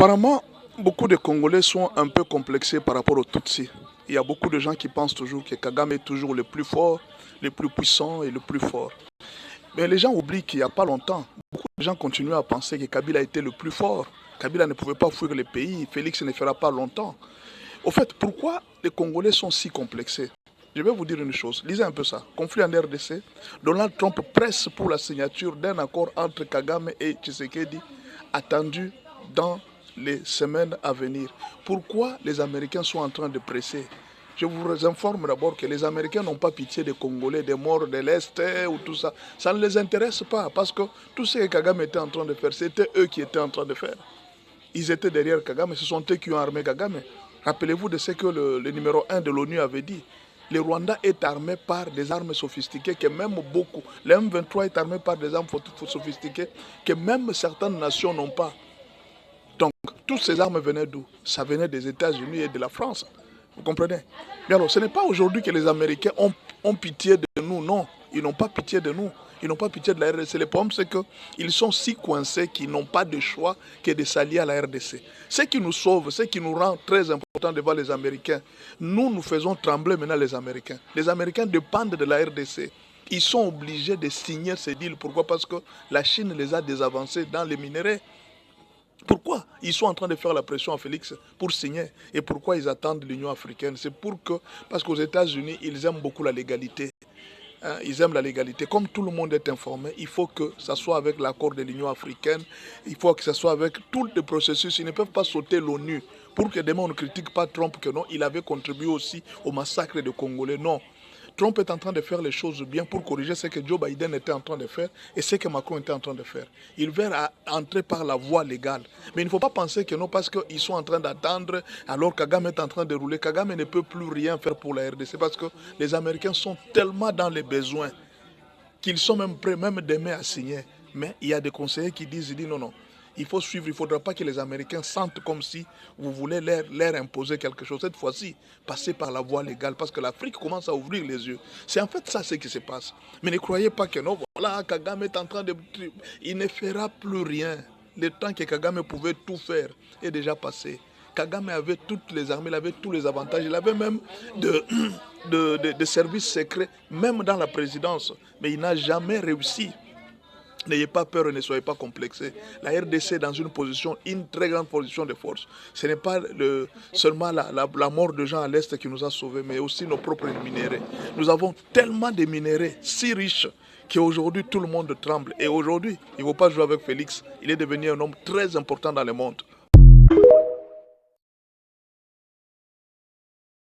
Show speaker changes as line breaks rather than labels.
Apparemment, beaucoup de Congolais sont un peu complexés par rapport aux Tutsis. Il y a beaucoup de gens qui pensent toujours que Kagame est toujours le plus fort, le plus puissant et le plus fort. Mais les gens oublient qu'il n'y a pas longtemps, beaucoup de gens continuent à penser que Kabila était le plus fort. Kabila ne pouvait pas fuir le pays, Félix ne fera pas longtemps. Au fait, pourquoi les Congolais sont si complexés? Je vais vous dire une chose, lisez un peu ça. Conflit en RDC, Donald Trump presse pour la signature d'un accord entre Kagame et Tshisekedi, attendu dans les semaines à venir. Pourquoi les Américains sont en train de presser? Je vous informe d'abord que les Américains n'ont pas pitié des Congolais, des morts de l'Est ou tout ça. Ça ne les intéresse pas parce que tout ce que Kagame était en train de faire, c'était eux qui étaient en train de faire. Ils étaient derrière Kagame, ce sont eux qui ont armé Kagame. Rappelez-vous de ce que le numéro 1 de l'ONU avait dit. Le Rwanda est armé par des armes sophistiquées que même beaucoup, le M23 est armé par des armes sophistiquées que même certaines nations n'ont pas. Donc, toutes ces armes venaient d'où? Ça venait des États-Unis et de la France. Vous comprenez? Mais alors, ce n'est pas aujourd'hui que les Américains ont pitié de nous. Non, ils n'ont pas pitié de nous. Ils n'ont pas pitié de la RDC. Le problème, c'est qu'ils sont si coincés qu'ils n'ont pas de choix que de s'allier à la RDC. Ce qui nous sauve, ce qui nous rend très important devant les Américains, nous faisons trembler maintenant les Américains. Les Américains dépendent de la RDC. Ils sont obligés de signer ces deals. Pourquoi? Parce que la Chine les a désavancés dans les minerais. Pourquoi ils sont en train de faire la pression à Félix pour signer? Et pourquoi ils attendent l'Union africaine? C'est parce qu'aux États-Unis, ils aiment beaucoup la légalité. Ils aiment la légalité. Comme tout le monde est informé, il faut que ça soit avec l'accord de l'Union africaine, il faut que ça soit avec tout le processus. Ils ne peuvent pas sauter l'ONU pour que demain on ne critique pas Trump que non, il avait contribué aussi au massacre des Congolais. Non. Trump est en train de faire les choses bien pour corriger ce que Joe Biden était en train de faire et ce que Macron était en train de faire. Il veut entrer par la voie légale. Mais il ne faut pas penser que non, parce qu'ils sont en train d'attendre, alors Kagame est en train de rouler. Kagame ne peut plus rien faire pour la RDC parce que les Américains sont tellement dans les besoins qu'ils sont même prêts, même demain, à signer. Mais il y a des conseillers qui disent non, non. Il faut suivre, il ne faudra pas que les Américains sentent comme si vous voulez leur imposer quelque chose. Cette fois-ci, passer par la voie légale, parce que l'Afrique commence à ouvrir les yeux. C'est en fait ça ce qui se passe. Mais ne croyez pas que non, voilà, Kagame est en train de... Il ne fera plus rien. Le temps que Kagame pouvait tout faire est déjà passé. Kagame avait toutes les armées, il avait tous les avantages, il avait même de services secrets, même dans la présidence. Mais il n'a jamais réussi. N'ayez pas peur et ne soyez pas complexés. La RDC est dans une très grande position de force. Ce n'est pas seulement la mort de gens à l'Est qui nous a sauvés, mais aussi nos propres minéraux. Nous avons tellement de minéraux si riches qu'aujourd'hui tout le monde tremble. Et aujourd'hui, il ne faut pas jouer avec Félix. Il est devenu un homme très important dans le monde.